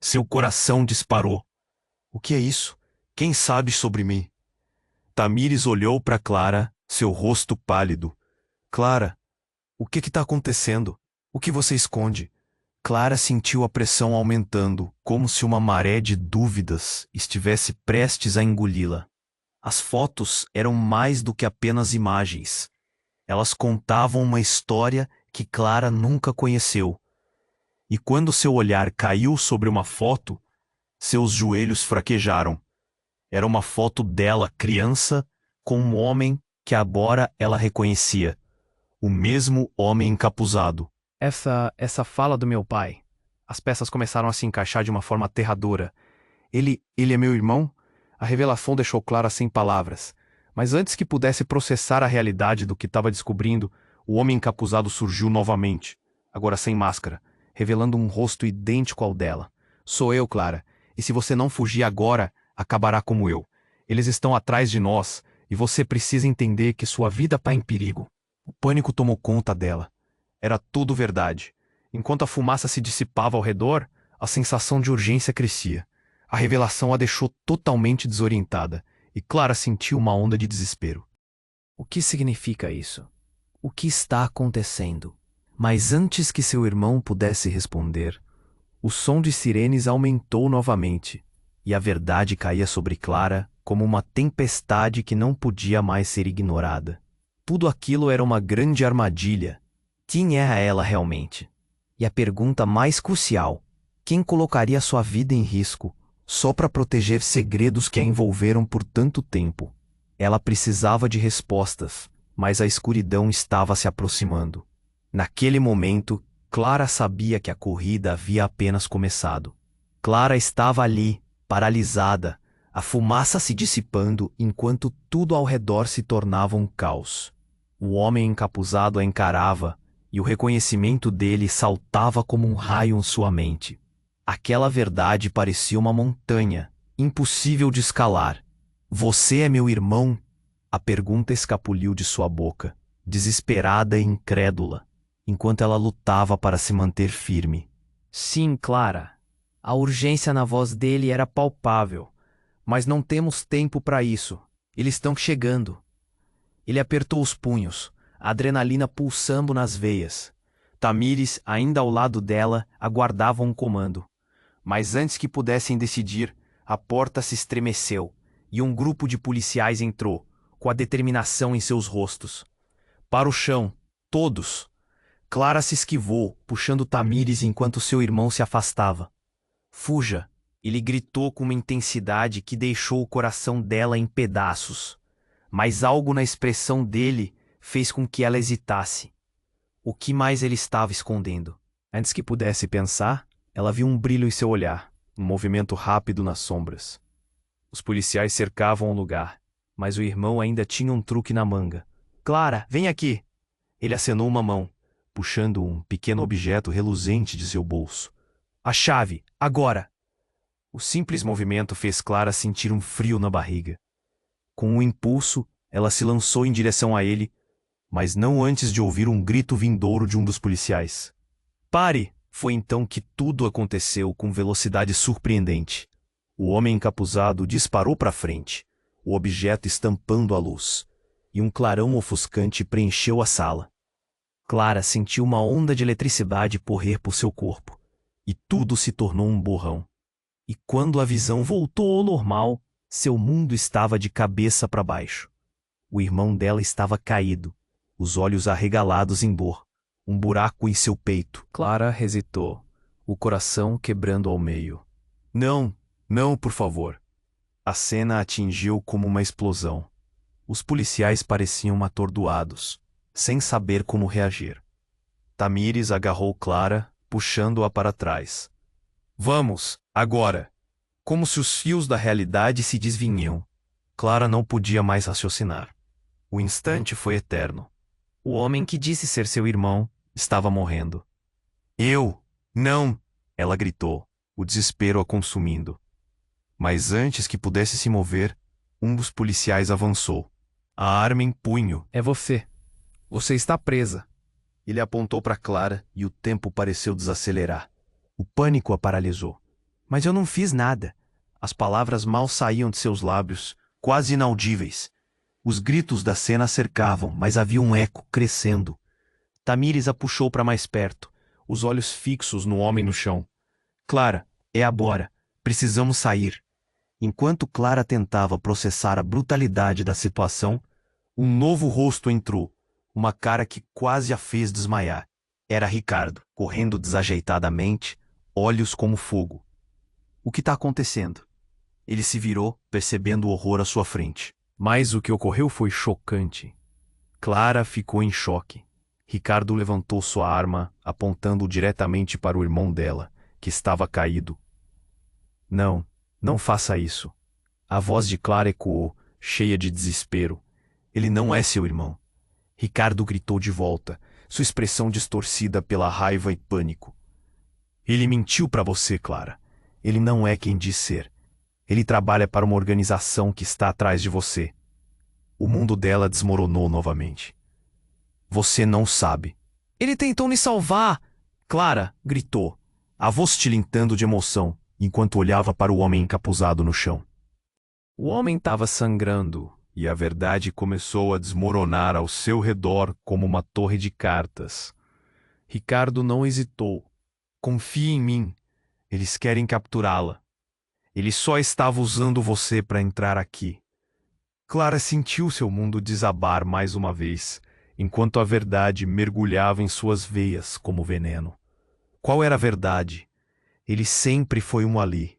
Seu coração disparou. O que é isso? Quem sabe sobre mim? Tamires olhou para Clara, seu rosto pálido. Clara, o que está acontecendo? O que você esconde? Clara sentiu a pressão aumentando, como se uma maré de dúvidas estivesse prestes a engoli-la. As fotos eram mais do que apenas imagens. Elas contavam uma história que Clara nunca conheceu. E quando seu olhar caiu sobre uma foto, seus joelhos fraquejaram. Era uma foto dela, criança, com um homem que agora ela reconhecia. O mesmo homem encapuzado. Essa fala do meu pai. As peças começaram a se encaixar de uma forma aterradora. Ele é meu irmão? A revelação deixou Clara sem palavras. Mas antes que pudesse processar a realidade do que estava descobrindo, o homem encapuzado surgiu novamente, agora sem máscara, revelando um rosto idêntico ao dela. Sou eu, Clara, e se você não fugir agora, acabará como eu. Eles estão atrás de nós, e você precisa entender que sua vida está em perigo. O pânico tomou conta dela. Era tudo verdade. Enquanto a fumaça se dissipava ao redor, a sensação de urgência crescia. A revelação a deixou totalmente desorientada, e Clara sentiu uma onda de desespero. O que significa isso? O que está acontecendo? Mas antes que seu irmão pudesse responder, o som de sirenes aumentou novamente, e a verdade caía sobre Clara como uma tempestade que não podia mais ser ignorada. Tudo aquilo era uma grande armadilha. Quem era ela realmente? E a pergunta mais crucial: quem colocaria sua vida em risco só para proteger segredos que a envolveram por tanto tempo? Ela precisava de respostas, mas a escuridão estava se aproximando. Naquele momento, Clara sabia que a corrida havia apenas começado. Clara estava ali, paralisada, a fumaça se dissipando enquanto tudo ao redor se tornava um caos. O homem encapuzado a encarava, e o reconhecimento dele saltava como um raio em sua mente. Aquela verdade parecia uma montanha, impossível de escalar. Você é meu irmão? A pergunta escapuliu de sua boca, desesperada e incrédula, enquanto ela lutava para se manter firme. Sim, Clara. A urgência na voz dele era palpável. Mas não temos tempo para isso. Eles estão chegando. Ele apertou os punhos, a adrenalina pulsando nas veias. Tamires, ainda ao lado dela, aguardava um comando. Mas antes que pudessem decidir, a porta se estremeceu, e um grupo de policiais entrou, com a determinação em seus rostos. Para o chão, todos. Clara se esquivou, puxando Tamires enquanto seu irmão se afastava. Fuja! Ele gritou com uma intensidade que deixou o coração dela em pedaços. Mas algo na expressão dele fez com que ela hesitasse. O que mais ele estava escondendo? Antes que pudesse pensar, ela viu um brilho em seu olhar, um movimento rápido nas sombras. Os policiais cercavam o lugar, mas o irmão ainda tinha um truque na manga. Clara, vem aqui! Ele acenou uma mão, puxando um pequeno objeto reluzente de seu bolso. A chave, agora! O simples movimento fez Clara sentir um frio na barriga. Com um impulso, ela se lançou em direção a ele, mas não antes de ouvir um grito vindouro de um dos policiais. Pare! Foi então que tudo aconteceu com velocidade surpreendente. O homem encapuzado disparou para frente, o objeto estampando a luz, e um clarão ofuscante preencheu a sala. Clara sentiu uma onda de eletricidade correr por seu corpo, e tudo se tornou um borrão. E quando a visão voltou ao normal, seu mundo estava de cabeça para baixo. O irmão dela estava caído, os olhos arregalados em dor, um buraco em seu peito. Clara hesitou, o coração quebrando ao meio. Não, não, por favor. A cena atingiu como uma explosão. Os policiais pareciam atordoados, sem saber como reagir. Tamires agarrou Clara, puxando-a para trás. Vamos, agora! Como se os fios da realidade se desvinham. Clara não podia mais raciocinar. O instante foi eterno. O homem que disse ser seu irmão Estava morrendo. Eu? Não! Ela gritou, o desespero a consumindo. Mas antes que pudesse se mover, um dos policiais avançou. A arma em punho. É você. Você está presa. Ele apontou para Clara e o tempo pareceu desacelerar. O pânico a paralisou. Mas eu não fiz nada. As palavras mal saíam de seus lábios, quase inaudíveis. Os gritos da cena cercavam, mas havia um eco crescendo. Tamires a puxou para mais perto, os olhos fixos no homem no chão. Clara, é agora. Precisamos sair. Enquanto Clara tentava processar a brutalidade da situação, um novo rosto entrou, uma cara que quase a fez desmaiar. Era Ricardo, correndo desajeitadamente, olhos como fogo. O que está acontecendo? Ele se virou, percebendo o horror à sua frente. Mas o que ocorreu foi chocante. Clara ficou em choque. Ricardo levantou sua arma, apontando diretamente para o irmão dela, que estava caído. Não, não faça isso. A voz de Clara ecoou, cheia de desespero. Ele não é seu irmão. Ricardo gritou de volta, sua expressão distorcida pela raiva e pânico. Ele mentiu para você, Clara. Ele não é quem diz ser. Ele trabalha para uma organização que está atrás de você. O mundo dela desmoronou novamente. Você não sabe. Ele tentou me salvar! Clara gritou, a voz tilintando de emoção, enquanto olhava para o homem encapuzado no chão. O homem estava sangrando, e a verdade começou a desmoronar ao seu redor como uma torre de cartas. Ricardo não hesitou. Confie em mim. Eles querem capturá-la. Ele só estava usando você para entrar aqui. Clara sentiu seu mundo desabar mais uma vez, enquanto a verdade mergulhava em suas veias como veneno. Qual era a verdade? Ele sempre foi um ali,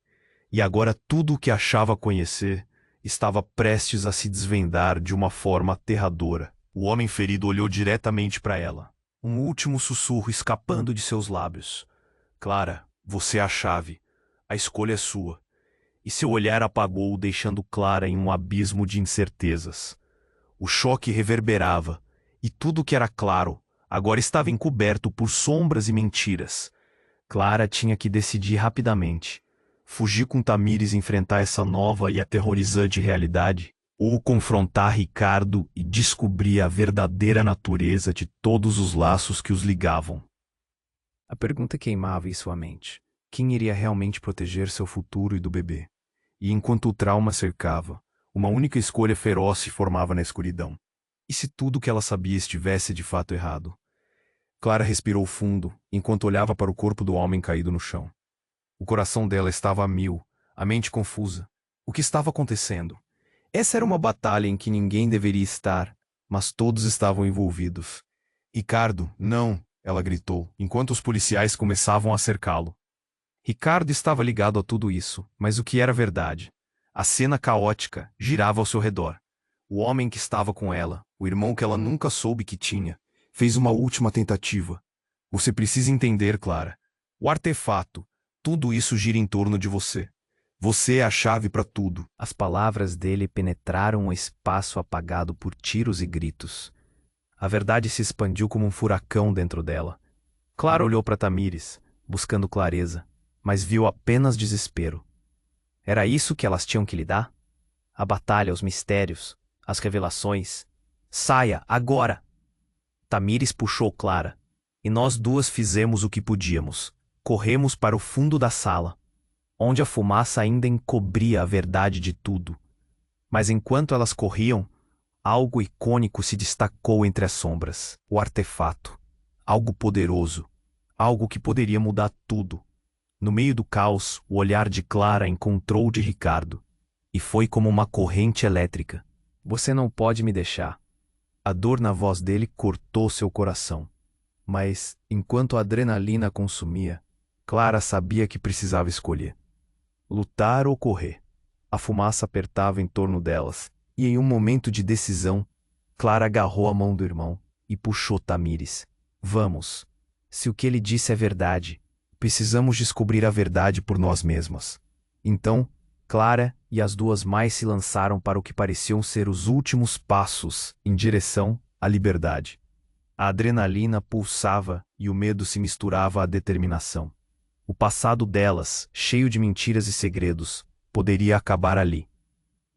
e agora tudo o que achava conhecer estava prestes a se desvendar de uma forma aterradora. O homem ferido olhou diretamente para ela, um último sussurro escapando de seus lábios. Clara, você é a chave. A escolha é sua. E seu olhar apagou, deixando Clara em um abismo de incertezas. O choque reverberava, e tudo que era claro agora estava encoberto por sombras e mentiras. Clara tinha que decidir rapidamente. Fugir com Tamires e enfrentar essa nova e aterrorizante realidade, ou confrontar Ricardo e descobrir a verdadeira natureza de todos os laços que os ligavam. A pergunta queimava em sua mente. Quem iria realmente proteger seu futuro e do bebê? E enquanto o trauma cercava, uma única escolha feroz se formava na escuridão. E se tudo o que ela sabia estivesse de fato errado? Clara respirou fundo, enquanto olhava para o corpo do homem caído no chão. O coração dela estava a mil, a mente confusa. O que estava acontecendo? Essa era uma batalha em que ninguém deveria estar, mas todos estavam envolvidos. Ricardo, não! Ela gritou, enquanto os policiais começavam a cercá-lo. Ricardo estava ligado a tudo isso, mas o que era verdade? A cena caótica girava ao seu redor. O homem que estava com ela, o irmão que ela nunca soube que tinha, fez uma última tentativa. Você precisa entender, Clara. O artefato, tudo isso gira em torno de você. Você é a chave para tudo. As palavras dele penetraram o espaço apagado por tiros e gritos. A verdade se expandiu como um furacão dentro dela. Clara olhou para Tamires, buscando clareza, mas viu apenas desespero. Era isso que elas tinham que lidar? A batalha, os mistérios, as revelações. Saia, agora! Tamires puxou Clara, e nós duas fizemos o que podíamos. Corremos para o fundo da sala, onde a fumaça ainda encobria a verdade de tudo. Mas enquanto elas corriam, algo icônico se destacou entre as sombras. O artefato. Algo poderoso. Algo que poderia mudar tudo. No meio do caos, o olhar de Clara encontrou o de Ricardo. E foi como uma corrente elétrica. Você não pode me deixar. A dor na voz dele cortou seu coração. Mas, enquanto a adrenalina consumia, Clara sabia que precisava escolher. Lutar ou correr. A fumaça apertava em torno delas, e em um momento de decisão, Clara agarrou a mão do irmão e puxou Tamires. Vamos. Se o que ele disse é verdade, precisamos descobrir a verdade por nós mesmas. Então, Clara e as duas mais se lançaram para o que pareciam ser os últimos passos em direção à liberdade. A adrenalina pulsava e o medo se misturava à determinação. O passado delas, cheio de mentiras e segredos, poderia acabar ali.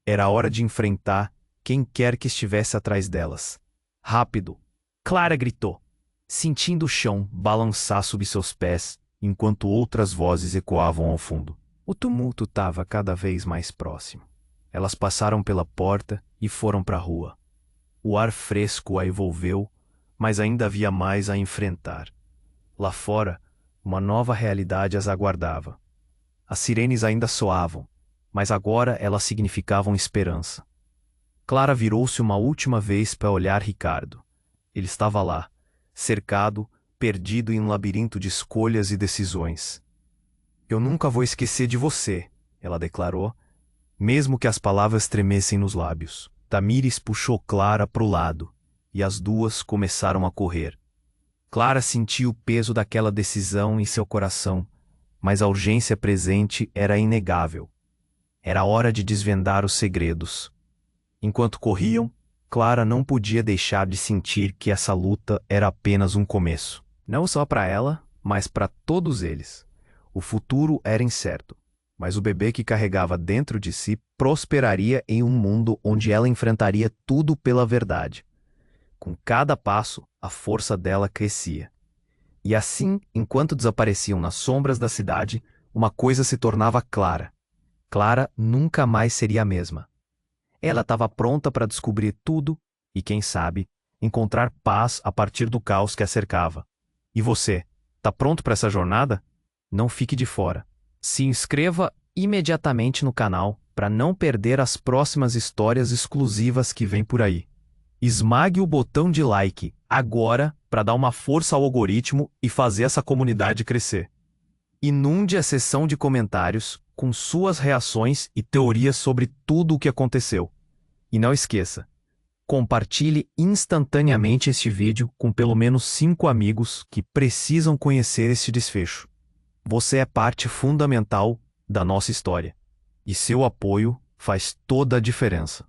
Era hora de enfrentar quem quer que estivesse atrás delas. Rápido! Clara gritou, sentindo o chão balançar sob seus pés, enquanto outras vozes ecoavam ao fundo. O tumulto estava cada vez mais próximo. Elas passaram pela porta e foram para a rua. O ar fresco a envolveu, mas ainda havia mais a enfrentar. Lá fora, uma nova realidade as aguardava. As sirenes ainda soavam, mas agora elas significavam esperança. Clara virou-se uma última vez para olhar Ricardo. Ele estava lá, cercado, perdido em um labirinto de escolhas e decisões. Eu nunca vou esquecer de você, ela declarou, mesmo que as palavras tremessem nos lábios. Tamires puxou Clara para o lado, e as duas começaram a correr. Clara sentiu o peso daquela decisão em seu coração, mas a urgência presente era inegável. Era hora de desvendar os segredos. Enquanto corriam, Clara não podia deixar de sentir que essa luta era apenas um começo. Não só para ela, mas para todos eles. O futuro era incerto, mas o bebê que carregava dentro de si prosperaria em um mundo onde ela enfrentaria tudo pela verdade. Com cada passo, a força dela crescia. E assim, enquanto desapareciam nas sombras da cidade, uma coisa se tornava clara. Clara nunca mais seria a mesma. Ela estava pronta para descobrir tudo e, quem sabe, encontrar paz a partir do caos que a cercava. E você, tá pronto para essa jornada? Não fique de fora. Se inscreva imediatamente no canal para não perder as próximas histórias exclusivas que vêm por aí. Esmague o botão de like agora para dar uma força ao algoritmo e fazer essa comunidade crescer. Inunde a seção de comentários com suas reações e teorias sobre tudo o que aconteceu. E não esqueça, compartilhe instantaneamente este vídeo com pelo menos 5 amigos que precisam conhecer este desfecho. Você é parte fundamental da nossa história, e seu apoio faz toda a diferença.